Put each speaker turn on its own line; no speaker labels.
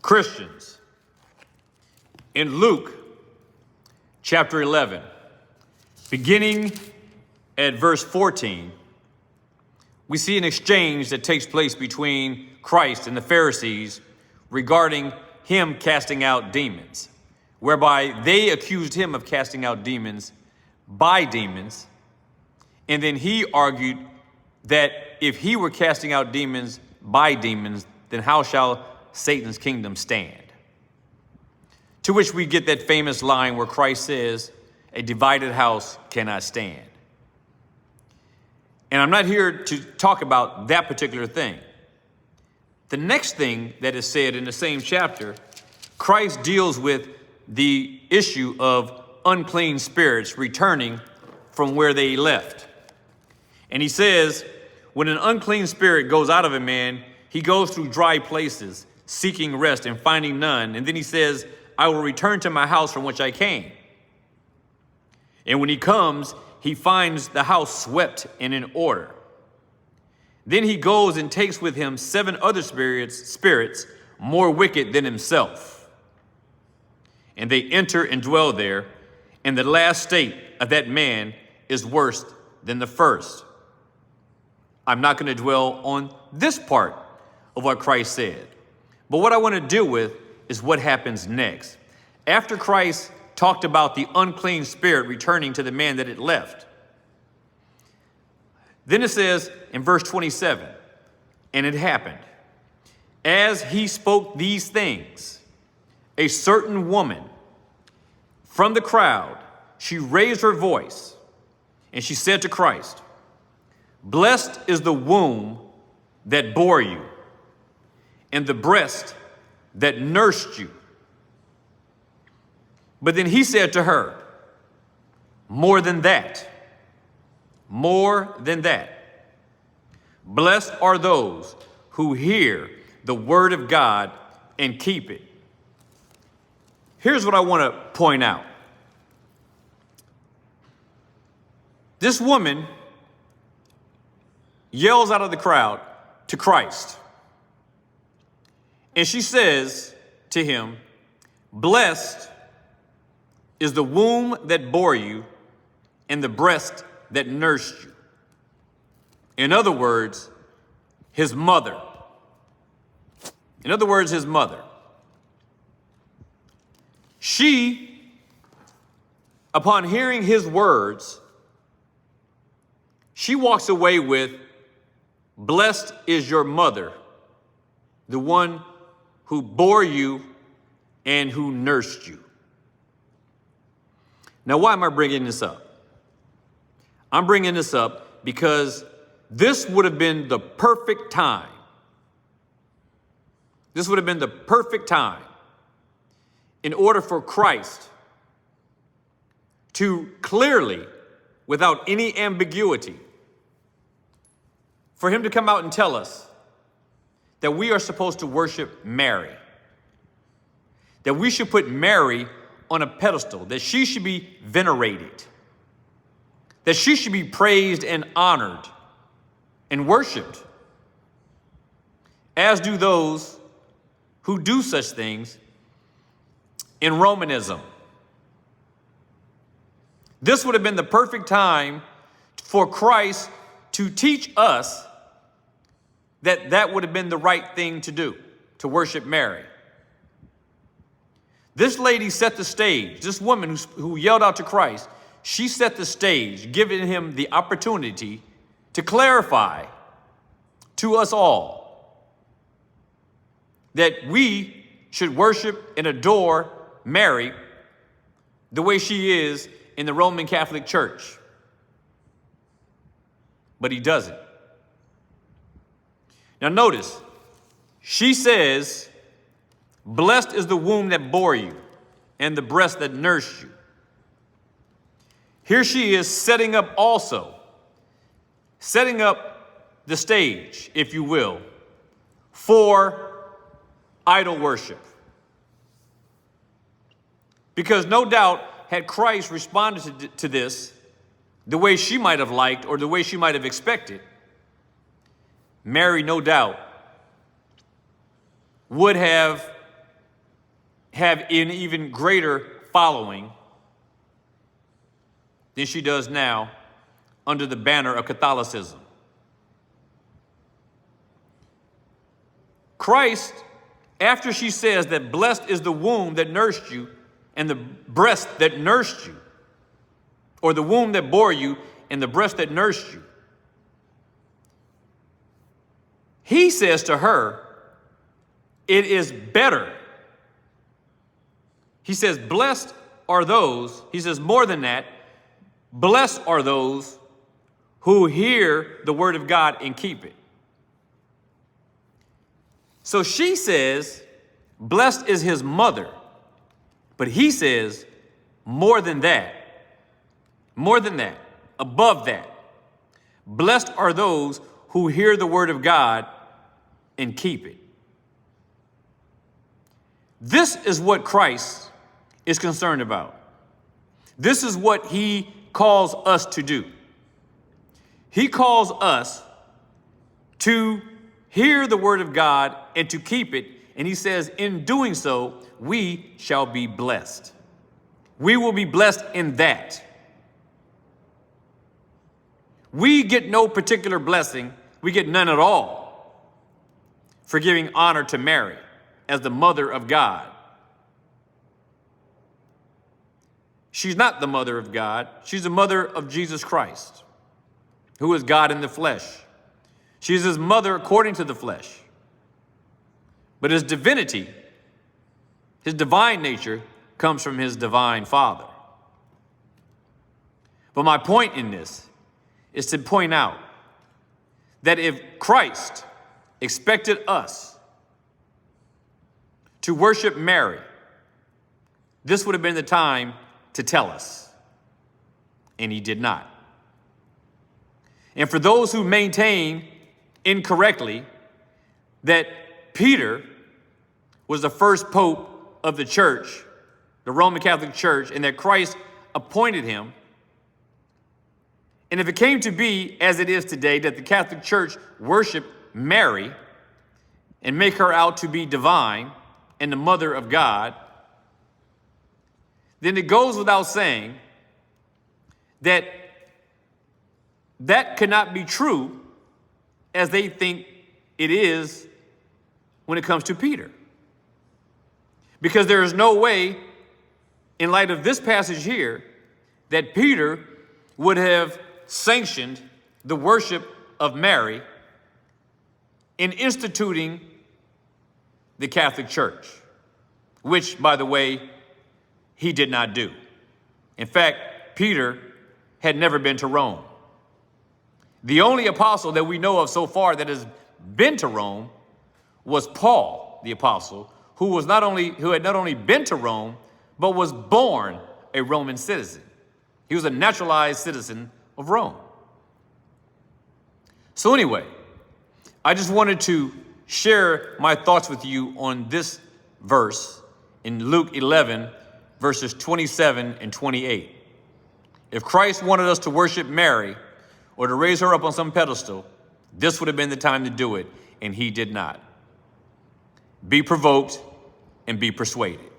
Christians. In Luke chapter 11, beginning at verse 14, we see an exchange that takes place between Christ and the Pharisees regarding him casting out demons, whereby they accused him of casting out demons by demons. And then he argued that if he were casting out demons by demons, then how shall Satan's kingdom stand? To which we get that famous line where Christ says, a divided house cannot stand. And I'm not here to talk about that particular thing. The next thing that is said in the same chapter, Christ deals with the issue of unclean spirits returning from where they left. And he says, when an unclean spirit goes out of a man, he goes through dry places, seeking rest and finding none. And then he says, I will return to my house from which I came. And when he comes, he finds the house swept and in order. Then he goes and takes with him 7 other spirits more wicked than himself. And they enter and dwell there. And the last state of that man is worse than the first. I'm not going to dwell on this part of what Christ said. But what I want to deal with is what happens next. After Christ talked about the unclean spirit returning to the man that it left, then it says in verse 27, and it happened, as he spoke these things, a certain woman from the crowd, she raised her voice, and she said to Christ, blessed is the womb that bore you, and the breast that nursed you. But then he said to her, more than that, blessed are those who hear the word of God and keep it. Here's what I want to point out. This woman yells out of the crowd to Christ. And she says to him, blessed is the womb that bore you and the breast that nursed you. In other words, his mother. She, upon hearing his words, she walks away with, blessed is your mother, the one who bore you and who nursed you. Now, why am I bringing this up? I'm bringing this up because this would have been the perfect time. This would have been the perfect time in order for Christ to clearly, without any ambiguity, for him to come out and tell us that we are supposed to worship Mary, that we should put Mary on a pedestal, that she should be venerated, that she should be praised and honored and worshiped, as do those who do such things in Romanism. This would have been the perfect time for Christ to teach us that that would have been the right thing to do, to worship Mary. This lady set the stage. This woman who yelled out to Christ, she set the stage, giving him the opportunity to clarify to us all that we should worship and adore Mary the way she is in the Roman Catholic Church. But he doesn't. Now notice, she says, blessed is the womb that bore you and the breast that nursed you. Here she is setting up the stage, if you will, for idol worship. Because no doubt, had Christ responded to this the way she might have liked or the way she might have expected, Mary, no doubt, would have have an even greater following than she does now under the banner of Catholicism. Christ, after she says that blessed is the womb that nursed you and the breast that nursed you, or the womb that bore you and the breast that nursed you, he says to her, it is better. He says, blessed are those, he says more than that, blessed are those who hear the word of God and keep it. So she says, blessed is his mother. But he says, more than that, above that, blessed are those who hear the word of God and keep it. This is what Christ is concerned about. This is what he calls us to do. He calls us to hear the word of God and to keep it. And he says, in doing so, we shall be blessed. We will be blessed in that. We get no particular blessing. We get none at all for giving honor to Mary as the mother of God. She's not the mother of God. She's the mother of Jesus Christ, who is God in the flesh. She's his mother according to the flesh. But his divinity, his divine nature, comes from his divine Father. But my point in this is to point out that if Christ expected us to worship Mary, this would have been the time to tell us, and he did not. And for those who maintain incorrectly that Peter was the first pope of the church, the Roman Catholic Church, and that Christ appointed him, and if it came to be as it is today, that the Catholic Church worship Mary and make her out to be divine and the mother of God, then it goes without saying that that cannot be true as they think it is when it comes to Peter. Because there is no way, in light of this passage here, that Peter would have sanctioned the worship of Mary in instituting the Catholic Church, which, by the way, he did not do. In fact, Peter had never been to Rome. The only apostle that we know of so far that has been to Rome was Paul, the apostle, who had not only been to Rome, but was born a Roman citizen. He was a naturalized citizen of Rome. So anyway, I just wanted to share my thoughts with you on this verse in Luke 11, verses 27 and 28. If Christ wanted us to worship Mary or to raise her up on some pedestal, this would have been the time to do it, and he did not. Be provoked and be persuaded.